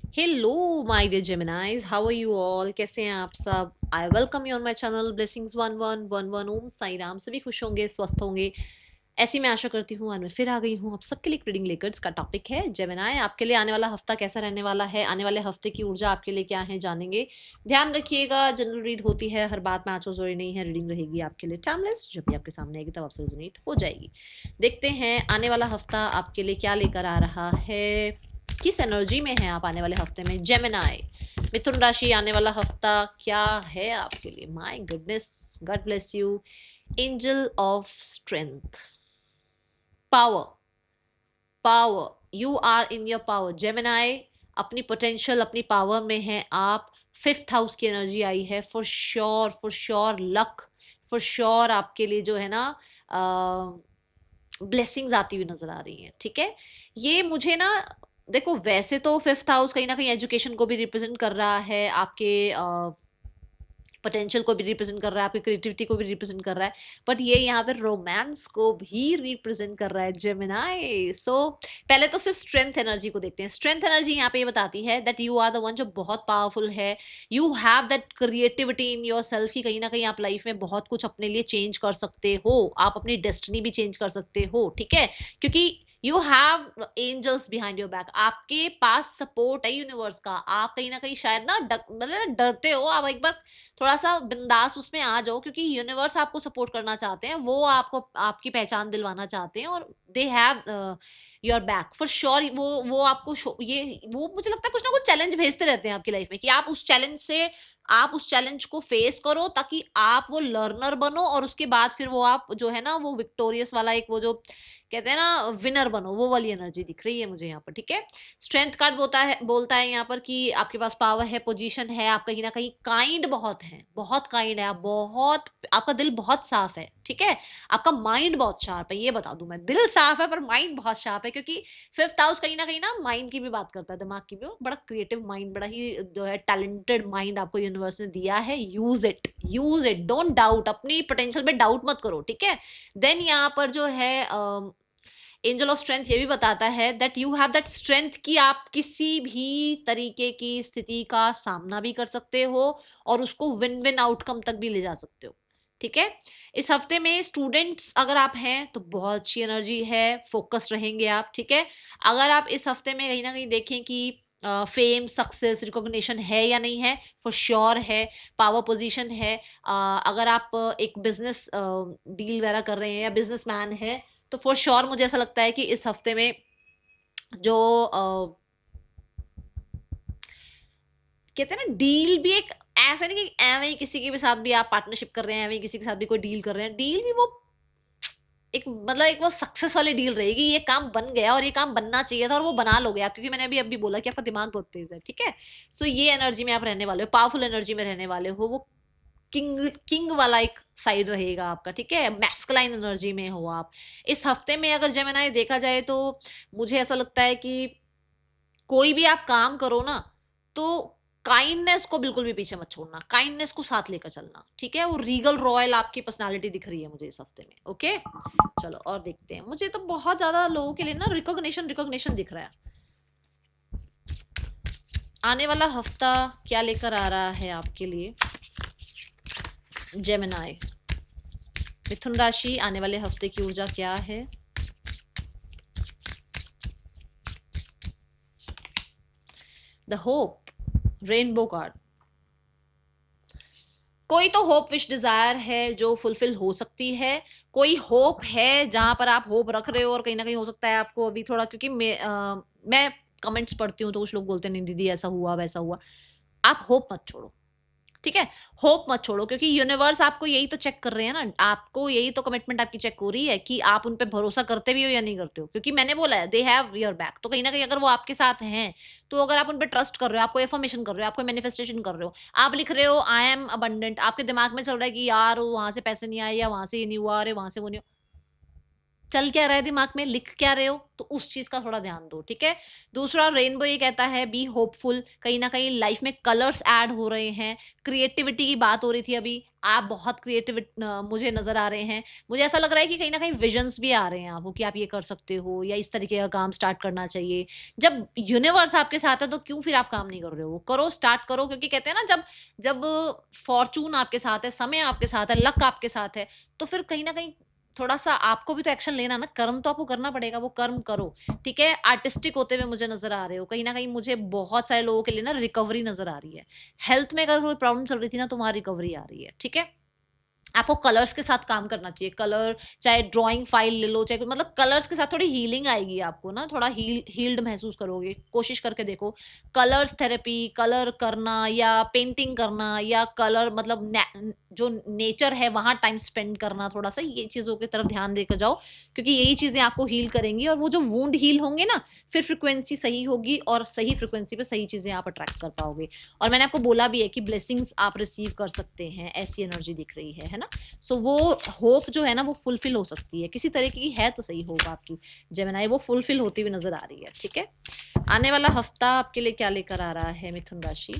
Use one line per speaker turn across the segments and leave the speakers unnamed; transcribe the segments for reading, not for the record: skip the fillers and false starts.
Hello my dear Geminis, how are you all? कैसे हैं आप सब? I welcome you on my channel blessings 1111। Om Sai Ram. सभी खुश होंगे, स्वस्थ होंगे, ऐसी मैं आशा करती हूँ। आज मैं फिर आ गई हूँ आप सबके लिए रीडिंग लेकर। इसका टॉपिक है जेमिनाई। आपके लिए आने वाला हफ्ता कैसा रहने वाला है, आने वाले हफ्ते की ऊर्जा आपके लिए क्या है, जानेंगे। ध्यान रखिएगा, जनरल रीड होती है, हर बात में आंचो जोड़ी नहीं है। रीडिंग रहेगी आपके लिए टाइमलेस, जब भी आपके सामने आएगी तब आपसे रेजोनेट हो जाएगी। देखते हैं आने वाला हफ्ता आपके लिए क्या लेकर आ रहा है, किस एनर्जी में है आप आने वाले हफ्ते में। जेमिनाई, मिथुन राशि, आने वाला हफ्ता क्या है आपके लिए? My goodness, God bless you. Angel of strength, power, power, you are in your power Gemini. अपनी पोटेंशियल, अपनी पावर में है आप। फिफ्थ हाउस की एनर्जी आई है। For sure, for sure luck, for sure आपके लिए जो है ना ब्लेसिंग्स आती हुई नजर आ रही हैं। ठीक है, ये मुझे ना, देखो वैसे तो फिफ्थ हाउस कहीं ना कहीं एजुकेशन को भी रिप्रेजेंट कर रहा है, आपके पोटेंशियल को भी रिप्रेजेंट कर रहा है, आपकी क्रिएटिविटी को भी रिप्रेजेंट कर रहा है, बट ये यहाँ पे रोमांस को भी रिप्रेजेंट कर रहा है जेमिनाई। सो पहले तो सिर्फ स्ट्रेंथ एनर्जी को देखते हैं। स्ट्रेंथ एनर्जी यहाँ पे ये बताती है that you are the one जो बहुत पावरफुल है। You have that creativity in yourself की कहीं ना कहीं आप लाइफ में बहुत कुछ अपने लिए चेंज कर सकते हो, आप अपनी डेस्टिनी भी चेंज कर सकते हो। ठीक है, क्योंकि you have angels behind your back, आपके पास सपोर्ट है यूनिवर्स का। आप कहीं ना कहीं शायद ना मतलब डरते हो, आप एक बार थोड़ा सा बिंदास उसमें आ जाओ, क्योंकि यूनिवर्स आपको सपोर्ट करना चाहते हैं, वो आपको आपकी पहचान दिलवाना चाहते हैं, और they have your back for sure. वो आपको ये वो मुझे लगता है कुछ ना कुछ चैलेंज भेजते रहते हैं आपकी लाइफ में, कि आप उस चैलेंज को फेस करो, ताकि आप वो लर्नर बनो, और उसके बाद फिर वो आप जो है ना वो विक्टोरियस वाला एक वो जो कहते हैं ना विनर बनो, वो वाली एनर्जी दिख रही है मुझे यहाँ पर। ठीक है, स्ट्रेंथ कार्ड बोलता है यहाँ पर कि आपके पास पावर है, पोजीशन है, आप कहीं ना कहीं काइंड बहुत है, बहुत काइंड है आप, बहुत, आपका दिल बहुत साफ है। ठीक है, आपका माइंड बहुत शार्प है, ये बता दूं मैं, दिल साफ है पर माइंड बहुत शार्प है, क्योंकि फिफ्थ हाउस कहीं ना कहीं ना माइंड की भी बात करता है, दिमाग की भी। बड़ा क्रिएटिव माइंड, बड़ा ही जो है टैलेंटेड माइंड आपको यूनिवर्स ने दिया है। Use it, use it, don't doubt, अपनी पोटेंशियल पे डाउट मत करो। ठीक है, देन यहाँ पर जो है एंजल ऑफ स्ट्रेंथ ये भी बताता है that you have that strength, कि आप किसी भी तरीके की स्थिति का सामना भी कर सकते हो, और उसको विन विन आउटकम तक भी ले जा सकते हो। ठीक है, इस हफ्ते में स्टूडेंट्स अगर आप हैं तो बहुत अच्छी एनर्जी है, फोकस रहेंगे आप। ठीक है, अगर आप इस हफ्ते में कहीं ना कहीं देखें कि फेम, सक्सेस, रिकॉग्निशन है या नहीं है, फॉर श्योर है। पावर पोजीशन है। अगर आप एक बिजनेस डील वगैरह कर रहे हैं या बिजनेसमैन है, तो फॉर श्योर मुझे ऐसा लगता है कि इस हफ्ते में जो कहते हैं ना डील भी एक, ऐसा नहीं कि एवं ही किसी के भी साथ भी आप पार्टनरशिप कर रहे हैं, एवं ही किसी के साथ भी कोई डील कर रहे हैं, डील भी वो एक मतलब एक वो सक्सेस वाली डील रहेगी। ये काम बन गया और ये काम बनना चाहिए था, और वो बना लोगे आप, क्योंकि मैंने अभी बोला कि आपका दिमाग बहुत तेज है। ठीक है, सो ये एनर्जी में आप रहने वाले हो, पावरफुल एनर्जी में रहने वाले हो। वो किंग किंग वाला एक साइड रहेगा आपका। ठीक है, मैस्कुलाइन एनर्जी में हो आप इस हफ्ते में। अगर जेमिनाई देखा जाए तो मुझे ऐसा लगता है कि कोई भी आप काम करो ना, तो काइंडनेस को बिल्कुल भी पीछे मत छोड़ना, काइंडनेस को साथ लेकर चलना। ठीक है, वो रीगल रॉयल आपकी पर्सनालिटी दिख रही है मुझे इस हफ्ते में। ओके, चलो और देखते हैं। मुझे तो बहुत ज्यादा लोगों के लिए ना रिकॉग्निशन रिकॉग्निशन दिख रहा है। आने वाला हफ्ता क्या लेकर आ रहा है आपके लिए जेमिनाई? मिथुन राशि, आने वाले हफ्ते की ऊर्जा क्या है? The hope, rainbow card. कोई तो होप, विश, डिजायर है जो फुलफिल हो सकती है। कोई होप है जहां पर आप होप रख रहे हो, और कहीं ना कहीं हो सकता है आपको अभी थोड़ा, क्योंकि मैं कमेंट्स पढ़ती हूँ तो कुछ लोग बोलते हैं नहीं दीदी ऐसा हुआ वैसा हुआ। आप होप मत छोड़ो। ठीक है, होप मत छोड़ो, क्योंकि यूनिवर्स आपको यही तो चेक कर रहे हैं ना, आपको यही तो कमिटमेंट आपकी चेक हो रही है कि आप उन पे भरोसा करते भी हो या नहीं करते हो। क्योंकि मैंने बोला है दे हैव योर बैक, तो कहीं ना कहीं अगर वो आपके साथ हैं, तो अगर आप उन पे ट्रस्ट कर रहे हो, आपको एफर्मेशन कर रहे हो, आपको मैनिफेस्टेशन कर रहे हो, आप लिख रहे हो आई एम अबंडेंट, आपके दिमाग में चल रहा है कि यार वहां से पैसे नहीं आए, या वहां से ये नहीं हुआ, अरे वहां से वो नहीं हुआ, चल क्या रहा है दिमाग में, लिख क्या रहे हो, तो उस चीज का थोड़ा ध्यान दो, ठीक है। दूसरा रेनबो ये कहता है बी होपफुल, कहीं ना कहीं लाइफ में कलर्स ऐड हो रहे हैं। क्रिएटिविटी की बात हो रही थी अभी, आप बहुत क्रिएटिव मुझे नजर आ रहे हैं। मुझे ऐसा लग रहा है कि कहीं ना कहीं विजन्स भी आ रहे हैं आपको कि आप ये कर सकते हो या इस तरीके का काम स्टार्ट करना चाहिए। जब यूनिवर्स आपके साथ है तो क्यों फिर आप काम नहीं कर रहे हो, करो, स्टार्ट करो, क्योंकि कहते हैं ना जब जब फॉर्चून आपके साथ है, समय आपके साथ है, लक आपके साथ है, तो फिर कहीं ना कहीं थोड़ा सा आपको भी तो एक्शन लेना ना, कर्म तो आपको करना पड़ेगा, वो कर्म करो, ठीक है। आर्टिस्टिक होते हुए मुझे नजर आ रहे हो, कहीं ना कहीं मुझे बहुत सारे लोगों के लिए ना रिकवरी नजर आ रही है। हेल्थ में अगर कोई प्रॉब्लम चल रही थी ना, तुम्हारी रिकवरी आ रही है, ठीक है। आपको कलर्स के साथ काम करना चाहिए, कलर, चाहे ड्राइंग फाइल ले लो, चाहे मतलब कलर्स के साथ थोड़ी हीलिंग आएगी आपको ना, थोड़ा हील्ड महसूस करोगे, कोशिश करके देखो। कलर्स थेरेपी, कलर करना या पेंटिंग करना या कलर मतलब जो नेचर है वहां टाइम स्पेंड करना, थोड़ा सा ये चीजों की तरफ ध्यान देकर जाओ, क्योंकि यही चीजें आपको हील करेंगी। और वो जो वुंड हील होंगे ना, फिर फ्रिक्वेंसी सही होगी और सही फ्रिक्वेंसी पे सही चीजें आप अट्रैक्ट कर पाओगे। और मैंने आपको बोला भी है कि ब्लेसिंग्स आप रिसीव कर सकते हैं, ऐसी एनर्जी दिख रही है ना। सो वो होप जो है ना वो फुलफिल हो सकती है, किसी तरीके की है तो सही होप आपकी जेमिनाई, वो फुलफिल होती हुई नजर आ रही है, ठीक है। आने वाला हफ्ता आपके लिए क्या लेकर आ रहा है मिथुन राशि?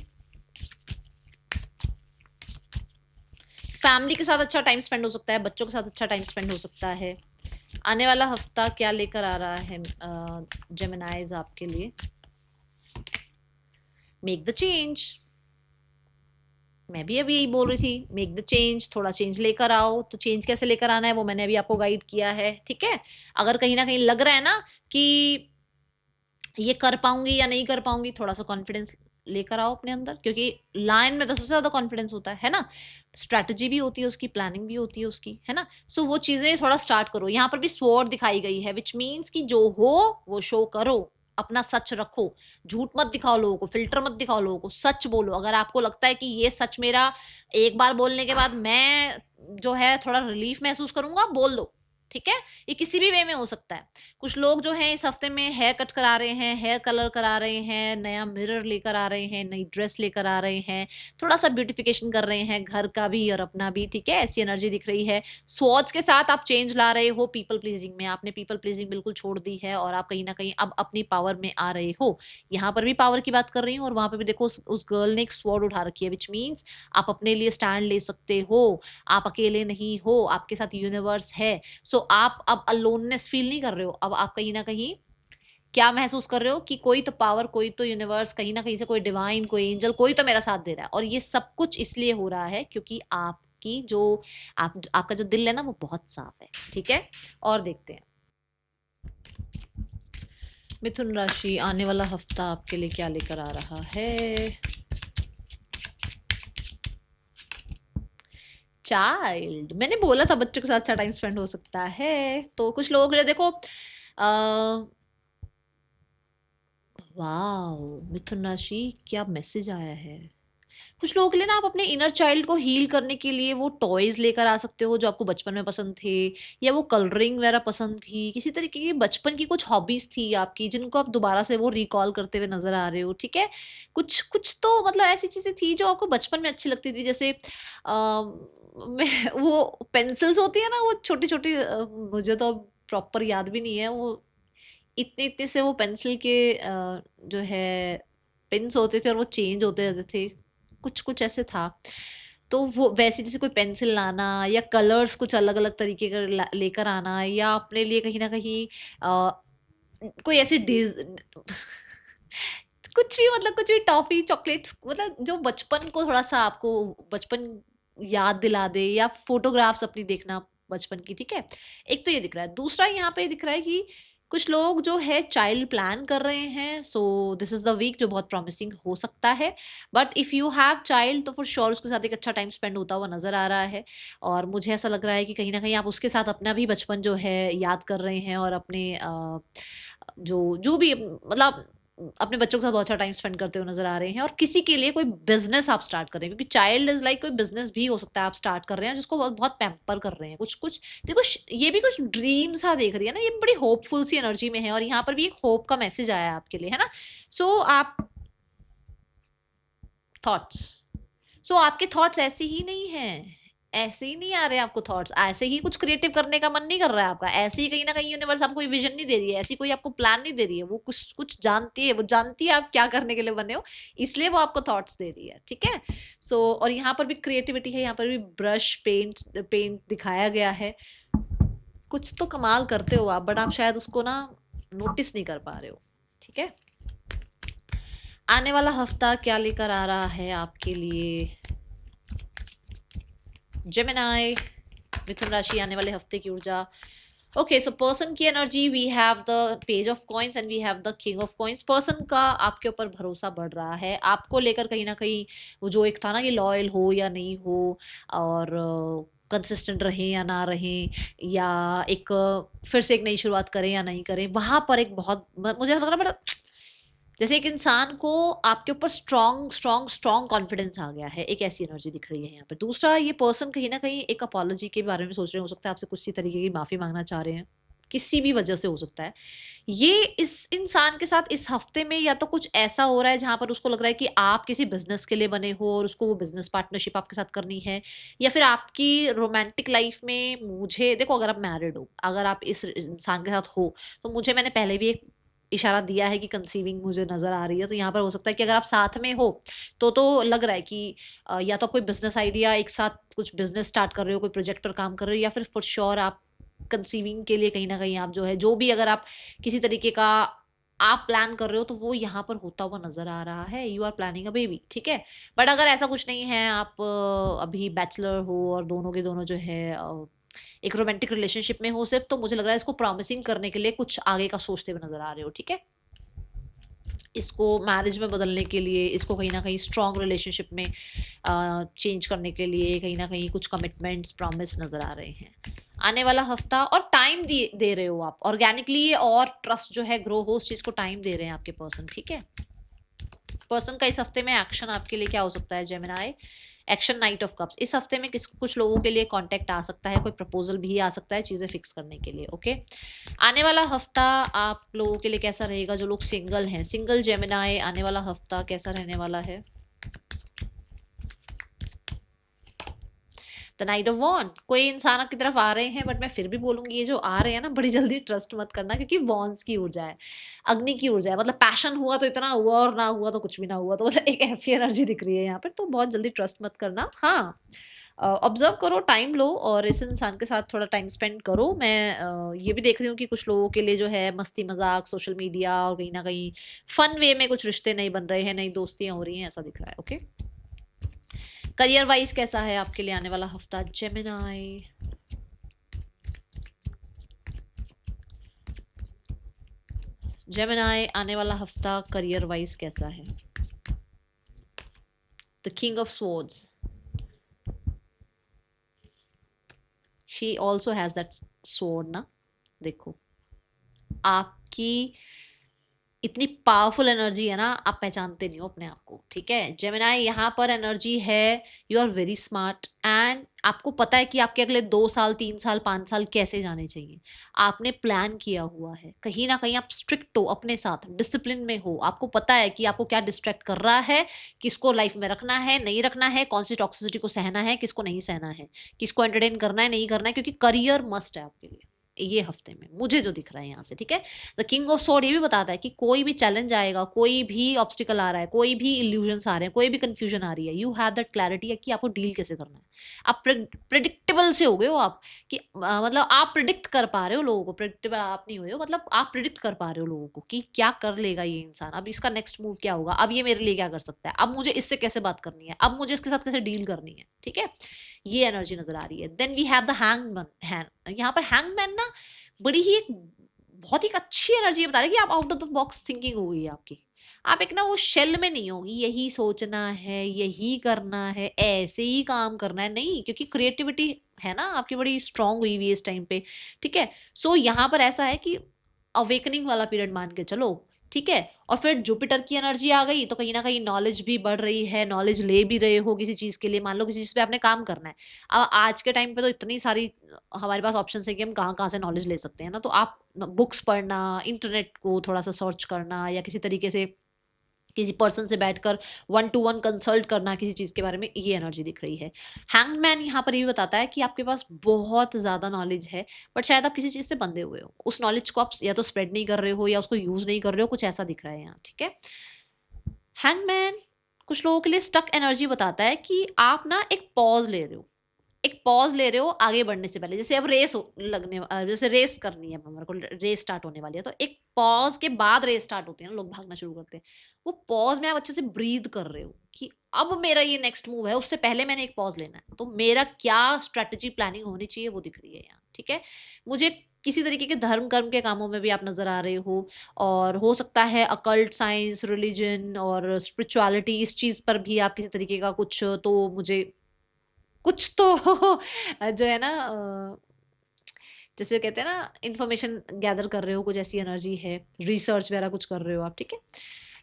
फैमिली के साथ अच्छा टाइम स्पेंड हो सकता है, बच्चों के साथ अच्छा टाइम स्पेंड हो सकता है। आने वाला हफ्ता क्या लेकर आ रहा है जेमिनाइज आपके लिए? Make the change. मैं भी अभी यही बोल रही थी, मेक द चेंज, थोड़ा चेंज लेकर आओ। तो चेंज कैसे लेकर आना है वो मैंने अभी आपको गाइड किया है, ठीक है। अगर कहीं ना कहीं लग रहा है ना कि ये कर पाऊंगी या नहीं कर पाऊंगी, थोड़ा सा कॉन्फिडेंस लेकर आओ अपने अंदर, क्योंकि लाइन में तो सबसे ज्यादा कॉन्फिडेंस होता है ना। स्ट्रैटेजी भी होती है उसकी, प्लानिंग भी होती है उसकी, है ना। सो वो चीजें थोड़ा स्टार्ट करो। यहाँ पर भी स्वॉर्ड दिखाई गई है, विच मीन्स कि जो हो वो शो करो, अपना सच रखो, झूठ मत दिखाओ लोगों को, फिल्टर मत दिखाओ लोगों को, सच बोलो। अगर आपको लगता है कि ये सच मेरा एक बार बोलने के बाद मैं जो है थोड़ा रिलीफ महसूस करूंगा, बोल दो, ठीक है। ये किसी भी वे में हो सकता है। कुछ लोग जो हैं इस हफ्ते में हेयर कट करा रहे हैं, हेयर कलर करा रहे हैं, नया मिरर लेकर आ रहे हैं, नई ड्रेस लेकर आ रहे हैं, थोड़ा सा ब्यूटिफिकेशन कर रहे हैं घर का भी और अपना भी, ठीक है। ऐसी एनर्जी दिख रही है। स्वॉर्ड्स के साथ आप चेंज ला रहे हो पीपल प्लीजिंग में, आपने पीपल प्लीजिंग बिल्कुल छोड़ दी है और आप कहीं ना कहीं अब अपनी पावर में आ रहे हो। यहाँ पर भी पावर की बात कर रही हूँ और वहां पर भी देखो उस गर्ल ने एक स्वॉर्ड उठा रखी है, विच मीन्स आप अपने लिए स्टैंड ले सकते हो, आप अकेले नहीं हो, आपके साथ यूनिवर्स है। सो आप अब अलोननेस फील नहीं कर रहे हो, अब आप कहीं ना कहीं क्या महसूस कर रहे हो कि कोई तो पावर, कोई तो यूनिवर्स, कहीं ना कहीं से कोई डिवाइन, कोई एंजल, कोई तो मेरा साथ दे रहा है। और ये सब कुछ इसलिए हो रहा है क्योंकि आपकी जो आपका जो दिल है ना वो बहुत साफ है, ठीक है। और देखते हैं मिथुन राशि आने वाला हफ्ता आपके लिए क्या लेकर आ रहा है। चाइल्ड, मैंने बोला था बच्चों के साथ अच्छा टाइम स्पेंड हो सकता है। तो कुछ लोगों के लिए देखो वाओ मिथुन राशि क्या मैसेज आया है। कुछ लोगों के लिए ना आप अपने इनर चाइल्ड को हील करने के लिए वो टॉयज लेकर आ सकते हो जो आपको बचपन में पसंद थे, या वो कलरिंग वगैरह पसंद थी, किसी तरीके की बचपन की कुछ हॉबीज थी आपकी जिनको आप दोबारा से वो रिकॉल करते हुए नजर आ रहे हो, ठीक है। कुछ कुछ तो मतलब ऐसी चीजें थी जो आपको बचपन में अच्छी लगती थी, जैसे वो पेंसिल्स होती है ना, वो छोटी छोटी, मुझे तो प्रॉपर याद भी नहीं है, वो इतने इतने से वो पेंसिल के जो है पिंस होते थे और वो चेंज होते रहते थे, कुछ कुछ ऐसे था। तो वो वैसे जैसे कोई पेंसिल लाना या कलर्स कुछ अलग अलग तरीके का लेकर आना, या अपने लिए कहीं ना कहीं कोई ऐसी डिज कुछ भी, मतलब कुछ भी टॉफी चॉकलेट्स, मतलब जो बचपन को थोड़ा सा आपको बचपन याद दिला दे, या फोटोग्राफ्स अपनी देखना बचपन की, ठीक है। एक तो ये दिख रहा है। दूसरा यहाँ पे दिख रहा है कि कुछ लोग जो है चाइल्ड प्लान कर रहे हैं। So this is the week जो बहुत प्रॉमिसिंग हो सकता है। But if you have child तो फॉर श्योर उसके साथ एक अच्छा टाइम स्पेंड होता हुआ नजर आ रहा है। और मुझे ऐसा लग रहा है कि कहीं ना कहीं आप उसके साथ अपना भी बचपन जो है याद कर रहे हैं, और अपने जो जो भी मतलब अपने बच्चों के साथ बहुत अच्छा टाइम स्पेंड करते हुए नजर आ रहे हैं। और किसी के लिए कोई बिजनेस आप स्टार्ट कर रहे हैं, क्योंकि चाइल्ड इज लाइक कोई बिजनेस भी हो सकता है आप स्टार्ट कर रहे हैं जिसको बहुत बहुत पैम्पर कर रहे हैं। कुछ कुछ देखो, ये भी कुछ ड्रीम सा देख रही है ना, ये बड़ी होपफुल सी एनर्जी में है, और यहाँ पर भी एक होप का मैसेज आया है आपके लिए, है ना। सो आप थॉट्स, सो आपके थॉट्स ऐसे ही नहीं हैं, ऐसे ही नहीं आ रहे आपको थॉट्स, ऐसे ही कुछ क्रिएटिव करने का मन नहीं कर रहा है आपका, ऐसे ही कहीं ना कहीं यूनिवर्स आपको कोई विजन नहीं दे रही है, ऐसी कोई आपको प्लान नहीं दे रही है, वो कुछ कुछ जानती है, वो जानती है आप क्या करने के लिए बने हो, इसलिए वो आपको थॉट्स दे रही है, ठीक है। सो और यहाँ पर भी क्रिएटिविटी है, यहाँ पर भी ब्रश पेंट पेंट दिखाया गया है। कुछ तो कमाल करते हो आप, बट आप शायद उसको ना नोटिस नहीं कर पा रहे हो, ठीक है। आने वाला हफ्ता क्या लेकर आ रहा है आपके लिए जेमिनाई, मिथुन राशि, आने वाले हफ्ते की ऊर्जा। ओके, सो पर्सन की energy, we have the page of coins and we have the king of coins. Person का आपके ऊपर भरोसा बढ़ रहा है, आपको लेकर कहीं ना कहीं वो जो एक था ना कि लॉयल हो या नहीं हो, और कंसिस्टेंट रहे या ना रहे, या एक फिर से एक नई शुरुआत करें या नहीं करें, वहां पर एक बहुत मुझे ऐसा लग रहा है बड़ा जैसे एक इंसान को आपके ऊपर स्ट्रॉन्ग स्ट्रॉन्ग स्ट्रॉन्ग कॉन्फिडेंस आ गया है, एक ऐसी एनर्जी दिख रही है यहाँ पे। दूसरा, ये पर्सन कहीं ना कहीं एक अपॉलॉजी के बारे में सोच रहे हो सकता है, आपसे कुछ तरीके की माफी मांगना चाह रहे हैं, किसी भी वजह से हो सकता है। ये इस इंसान के साथ इस हफ्ते में या तो कुछ ऐसा हो रहा है जहां पर उसको लग रहा है कि आप किसी बिजनेस के लिए बने हो और उसको वो बिजनेस पार्टनरशिप आपके साथ करनी है, या फिर आपकी रोमांटिक लाइफ में, मुझे देखो अगर आप मैरिड हो, अगर आप इस इंसान के साथ हो, तो मुझे मैंने पहले भी एक इशारा दिया है कि कंसीविंग मुझे नजर आ रही है, तो यहाँ पर हो सकता है कि अगर आप साथ में हो तो लग रहा है कि या तो कोई बिजनेस आइडिया, एक साथ कुछ बिजनेस स्टार्ट कर रहे हो, कोई प्रोजेक्ट पर काम कर रहे हो, या फिर फॉर श्योर आप कंसीविंग के लिए कहीं ना कहीं आप जो है, जो भी अगर आप किसी तरीके का आप प्लान कर रहे हो, तो वो यहाँ पर होता हुआ नजर आ रहा है, you are planning a baby, ठीक है। बट अगर ऐसा कुछ नहीं है, आप अभी बैचलर हो और दोनों के दोनों जो है एक रोमांटिक रिलेशनशिप में हो सिर्फ, तो मुझे लग रहा है इसको प्रॉमिसिंग करने के लिए कुछ आगे का सोचते हुए नजर आ रहे हो, ठीक है। इसको मैरिज में बदलने के लिए, इसको कहीं ना कहीं स्ट्रॉन्ग रिलेशनशिप में चेंज करने के लिए कहीं ना कहीं कुछ कमिटमेंट्स प्रॉमिस नजर आ रहे हैं आने वाला हफ्ता। और टाइम दे रहे हो आप ऑर्गेनिकली, और ट्रस्ट जो है ग्रो हो, उस चीज को टाइम दे रहे हैं आपके पर्सन, ठीक है। पर्सन का इस हफ्ते में एक्शन आपके लिए क्या हो सकता है Gemini? Action, night of cups. इस हफ्ते में कुछ लोगों के लिए कांटेक्ट आ सकता है, कोई प्रपोजल भी आ सकता है चीजें फिक्स करने के लिए, ओके। आने वाला हफ्ता आप लोगों के लिए कैसा रहेगा? जो लोग सिंगल हैं, सिंगल जेमिनाई, आने वाला हफ्ता कैसा रहने वाला है? द नाइट ऑफ वॉन्ड। कोई इंसान आपकी तरफ आ रहे हैं, बट मैं फिर भी बोलूंगी ये जो आ रहे हैं ना, बड़ी जल्दी ट्रस्ट मत करना, क्योंकि वॉन्ड्स की ऊर्जा है, अग्नि की ऊर्जा है, मतलब पैशन हुआ तो इतना हुआ, और ना हुआ तो कुछ भी ना हुआ, तो मतलब एक ऐसी एनर्जी दिख रही है यहाँ पर, तो बहुत जल्दी ट्रस्ट मत करना। हाँ, ऑब्जर्व करो, टाइम लो, और इस इंसान के साथ थोड़ा टाइम स्पेंड करो। मैं ये भी देख रही हूँ कि कुछ लोगों के लिए जो है मस्ती मजाक, सोशल मीडिया, और कहीं ना कहीं फन वे में कुछ रिश्ते नहीं बन रहे हैं, नई दोस्तियां हो रही हैं, ऐसा दिख रहा है, ओके। करियर वाइज कैसा है आपके लिए आने वाला हफ्ता जेमिनाई? जेमिनाई, आने वाला हफ्ता करियर वाइज कैसा है? The king of swords, she also has that sword ना, देखो आपकी इतनी पावरफुल एनर्जी है ना, आप पहचानते नहीं हो अपने आप को, ठीक है। जेमिनाई, यहाँ पर एनर्जी है, you are very smart, and आपको पता है कि आपके अगले 2 साल, 3 साल, 5 साल कैसे जाने चाहिए, आपने प्लान किया हुआ है। कहीं ना कहीं आप स्ट्रिक्ट हो अपने साथ, डिसिप्लिन में हो, आपको पता है कि आपको क्या डिस्ट्रैक्ट कर रहा है, किसको लाइफ में रखना है, नहीं रखना है, कौन सी टॉक्सिसिटी को सहना है, किसको नहीं सहना है, किसको एंटरटेन करना है, नहीं करना है, क्योंकि करियर मस्ट है आपके लिए ये हफ्ते में, मुझे जो दिख रहा है यहाँ से, ठीक है। द किंग ऑफ स्वॉर्ड ये भी बताता है कि कोई भी चैलेंज आएगा, कोई भी ऑब्स्टिकल आ रहा है, कोई भी इल्यूजन्स आ रहे हैं, कोई भी कंफ्यूजन आ रही है, यू हैव दैट क्लैरिटी है कि आपको डील कैसे करना है। आप प्रिडिक्टेबल से हो गए हो आप, कि मतलब आप प्रिडिक्ट कर पा रहे हो लोगों को, प्रिडिक्टेबल आप नहीं हुए हो, मतलब आप प्रिडिक्ट कर पा रहे हो लोगों को कि क्या कर लेगा ये इंसान, अब इसका नेक्स्ट मूव क्या होगा, अब ये मेरे लिए क्या कर सकता है, अब मुझे इससे कैसे बात करनी है, अब मुझे इसके साथ कैसे डील करनी है, ठीक है। ये एनर्जी नजर आ रही है। Then we have the hangman, यहाँ पर हैंगमैन ना बड़ी ही एक बहुत ही अच्छी एनर्जी बता रही है कि आप out of the box thinking हो गई है आपकी, आप एक ना वो शेल में नहीं होगी, यही सोचना है, यही करना है, ऐसे ही काम करना है, नहीं, क्योंकि क्रिएटिविटी है ना आपकी बड़ी स्ट्रांग हुई हुई है इस टाइम पे, ठीक है। सो यहाँ पर ऐसा है कि अवेकनिंग वाला पीरियड मान के चलो, ठीक है। और फिर जुपिटर की एनर्जी आ गई, तो कहीं ना कहीं नॉलेज भी बढ़ रही है, नॉलेज ले भी रहे हो किसी चीज के लिए, मान लो किसी चीज पे आपने काम करना है। अब आज के टाइम पे तो इतनी सारी हमारे पास ऑप्शन है कि हम कहाँ कहाँ से नॉलेज ले सकते हैं ना, तो आप बुक्स पढ़ना, इंटरनेट को थोड़ा सा सर्च करना, या किसी तरीके से किसी पर्सन से बैठकर 1-to-1 कंसल्ट करना किसी चीज़ के बारे में, ये एनर्जी दिख रही है। हैंग्ड मैन यहाँ पर ये भी बताता है कि आपके पास बहुत ज़्यादा नॉलेज है, बट शायद आप किसी चीज़ से बंधे हुए हो, उस नॉलेज को आप या तो स्प्रेड नहीं कर रहे हो या उसको यूज़ नहीं कर रहे हो, कुछ ऐसा दिख रहा है यहाँ, ठीक है। हैंग्ड मैन कुछ लोगों के लिए स्टक एनर्जी बताता है कि आप ना एक पॉज ले रहे हो, एक पॉज ले रहे हो आगे बढ़ने से पहले। जैसे अब जैसे रेस करनी है, हमारे को रेस स्टार्ट होने वाली है, तो एक पॉज के बाद रेस स्टार्ट होती है ना, लोग भागना शुरू करते हैं। वो पॉज में आप अच्छे से ब्रीद कर रहे हो कि अब मेरा ये नेक्स्ट मूव है, उससे पहले मैंने एक पॉज लेना है, तो मेरा क्या स्ट्रेटेजी प्लानिंग होनी चाहिए वो दिख रही है यहाँ, ठीक है। मुझे किसी तरीके के धर्म कर्म के कामों में भी आप नजर आ रहे हो, और हो सकता है अकल्ट साइंस, रिलीजन और स्पिरिचुअलिटी, इस चीज़ पर भी आप किसी तरीके का कुछ तो जो है ना, जैसे कहते हैं ना, इंफॉर्मेशन गैदर कर रहे हो, कुछ ऐसी एनर्जी है, रिसर्च वगैरह कुछ कर रहे हो आप, ठीक है।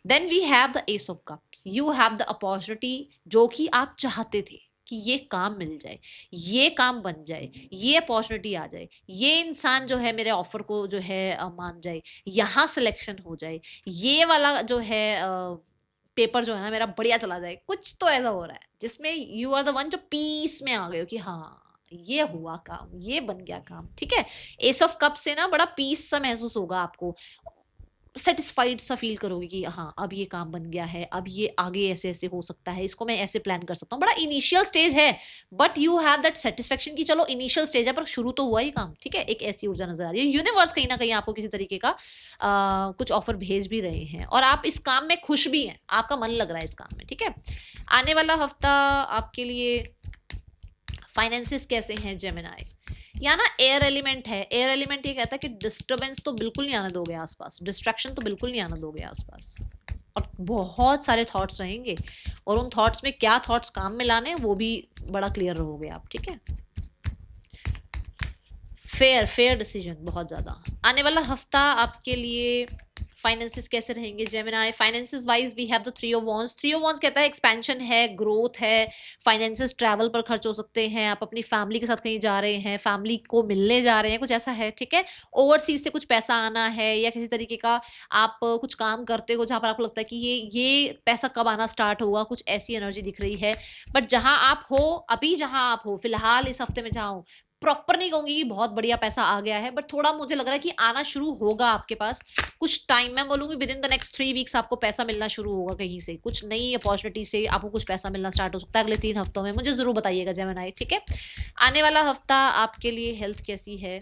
Then we have the ace of cups, you have the opportunity, जो कि आप चाहते थे कि ये काम मिल जाए, ये काम बन जाए, ये अपॉर्चुनिटी आ जाए, ये इंसान जो है मेरे ऑफर को जो है मान जाए, यहाँ सिलेक्शन हो जाए, ये वाला जो है पेपर जो है ना मेरा बढ़िया चला जाए, कुछ तो ऐसा हो रहा है जिसमें यू आर द वन जो पीस में आ गए हो कि हाँ ये हुआ काम, ये बन गया काम, ठीक है। एस ऑफ कप से ना बड़ा पीस सा महसूस होगा आपको, सेटिस्फाइड सा फील करोगे कि हाँ अब ये काम बन गया है, अब ये आगे ऐसे ऐसे हो सकता है, इसको मैं ऐसे प्लान कर सकता हूँ। बड़ा इनिशियल स्टेज है, but you have that satisfaction कि चलो इनिशियल स्टेज है पर शुरू तो हुआ ही काम, ठीक है। एक ऐसी ऊर्जा नजर आ रही है, यूनिवर्स कहीं ना कहीं आपको किसी तरीके का कुछ ऑफर भेज भी रहे हैं, और आप इस काम में खुश भी हैं, आपका मन लग रहा है इस काम में, ठीक है। आने वाला हफ्ता आपके लिए फाइनेंसिस कैसे हैं जेमिनाई? या ना एयर एलिमेंट है, एयर एलिमेंट ये कहता है कि डिस्टर्बेंस तो बिल्कुल नहीं आने दोगे आसपास, डिस्ट्रैक्शन तो बिल्कुल नहीं आने दोगे आसपास, और बहुत सारे थॉट्स रहेंगे, और उन थॉट्स में क्या थॉट्स काम में लाने वो भी बड़ा क्लियर रहोगे आप, ठीक है। फेयर डिसीजन बहुत ज्यादा। आने वाला हफ्ता आपके लिए फाइनेंसेस कैसे रहेंगे Gemini? Finances wise we have the 3 of wands. 3 of wands कहता है एक्सपेंशन है, ग्रोथ है, फाइनेंसेस ट्रैवल पर खर्च हो सकते हैं, आप अपनी फैमिली के साथ कहीं जा रहे हैं, फैमिली को मिलने जा रहे हैं, कुछ ऐसा है, ठीक है। ओवरसीज से कुछ पैसा आना है, या किसी तरीके का आप कुछ काम करते हो जहाँ पर आपको लगता है कि ये पैसा कब आना स्टार्ट होगा, कुछ ऐसी एनर्जी दिख रही है। बट जहाँ आप हो अभी, जहाँ आप हो फिलहाल इस हफ्ते में जहाँ हो, प्रॉपर नहीं कहूंगी कि बहुत बढ़िया पैसा आ गया है, बट थोड़ा मुझे लग रहा है कि आना शुरू होगा आपके पास कुछ टाइम। मैं बोलूंगी with in the next 3 weeks आपको पैसा मिलना शुरू होगा, कहीं से कुछ नई अपॉर्चुनिटी से आपको कुछ पैसा मिलना स्टार्ट हो सकता है अगले 3 हफ्तों में। मुझे जरूर बताइएगा जेमिनाई, ठीक है। आने वाला हफ्ता आपके लिए हेल्थ कैसी है?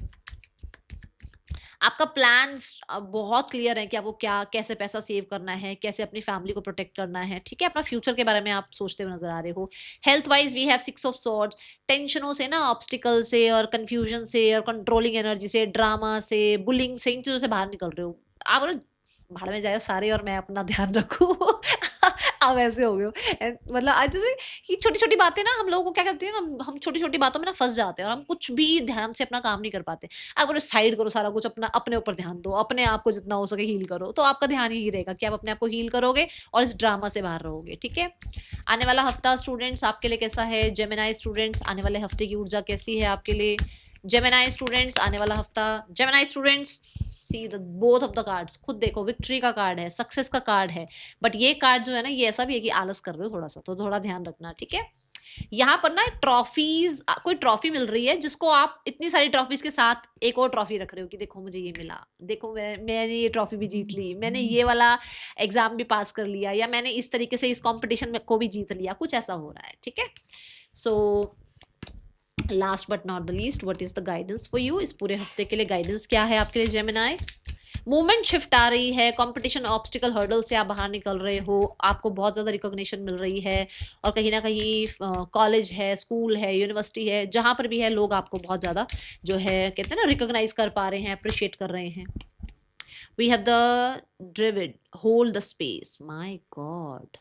आपका प्लान बहुत क्लियर है कि आपको क्या कैसे पैसा सेव करना है, कैसे अपनी फैमिली को प्रोटेक्ट करना है, ठीक है। अपना फ्यूचर के बारे में आप सोचते हुए नजर आ रहे हो। Health wise we have 6 of swords, टेंशनों से ना, ऑब्स्टिकल से और कंफ्यूजन से और कंट्रोलिंग एनर्जी से, ड्रामा से, बुलिंग से, इन चीज़ों से बाहर निकल रहे हो आप ना। भाड़ में जाए सारे और मैं अपना ध्यान रखूँ आप ऐसे हो गए हो। मतलब आज जैसे कि छोटी छोटी बातें ना हम लोगों को क्या करती है ना, हम छोटी छोटी बातों में ना फंस जाते हैं और हम कुछ भी ध्यान से अपना काम नहीं कर पाते। आप बोलो साइड करो सारा कुछ, अपना अपने ऊपर ध्यान दो, अपने आप को जितना हो सके हील करो, तो आपका ध्यान ही रहेगा कि आप अपने आप को हील करोगे और इस ड्रामा से बाहर रहोगे, ठीक है। आने वाला हफ्ता स्टूडेंट्स आपके लिए कैसा है? जेमिनाई स्टूडेंट्स, आने वाले हफ्ते की ऊर्जा कैसी है आपके लिए? जेमिनाई स्टूडेंट्स आने वाला हफ्ता, Gemini students see both of the cards, खुद देखो विक्ट्री का कार्ड है, सक्सेस का कार्ड है, बट ये कार्ड जो है ना ये ऐसा भी है कि आलस कर रहे हो थोड़ा सा, तो थोड़ा ध्यान रखना, ठीक है। यहाँ पर ना ट्रॉफीज, कोई ट्रॉफी मिल रही है जिसको आप इतनी सारी ट्रॉफीज के साथ एक और ट्रॉफी रख रहे हो कि देखो मुझे ये मिला, देखो मैंने ये ट्रॉफी भी जीत ली, मैंने ये वाला एग्जाम भी पास कर लिया, या मैंने इस तरीके से इस कॉम्पिटिशन में को भी जीत लिया, कुछ ऐसा हो रहा है, ठीक है। So last but not the least, what is the guidance for you? इस पूरे हफ्ते के लिए गाइडेंस क्या है आपके लिए जेमिनाई? मूवमेंट शिफ्ट आ रही है, कंपटीशन ऑब्स्टिकल हर्डल से आप बाहर निकल रहे हो, आपको बहुत ज़्यादा रिकॉग्निशन मिल रही है, और कहीं ना कहीं कॉलेज है, स्कूल है, यूनिवर्सिटी है, जहाँ पर भी है लोग आपको बहुत ज़्यादा जो है कहते हैं ना रिकॉग्नाइज कर पा रहे हैं, अप्रिशिएट कर रहे हैं। We have the druid, hold the space, my God.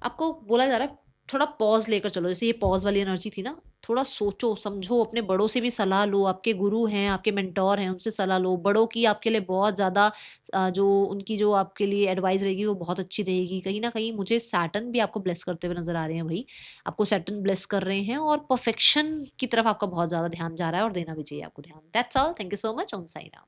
आपको बोला जा रहा है थोड़ा पॉज लेकर चलो, जैसे ये पॉज वाली एनर्जी थी ना, थोड़ा सोचो समझो, अपने बड़ों से भी सलाह लो, आपके गुरु हैं, आपके मेंटोर हैं, उनसे सलाह लो। बड़ों की आपके लिए बहुत ज़्यादा जो उनकी जो आपके लिए एडवाइस रहेगी वो बहुत अच्छी रहेगी। कहीं ना कहीं मुझे सैटर्न भी आपको ब्लेस करते हुए नजर आ रहे हैं भाई, आपको सैटर्न ब्लेस कर रहे हैं, और परफेक्शन की तरफ आपका बहुत ज़्यादा ध्यान जा रहा है, और देना भी चाहिए आपको ध्यान। That's all, thank you so much, Om Sai Ram.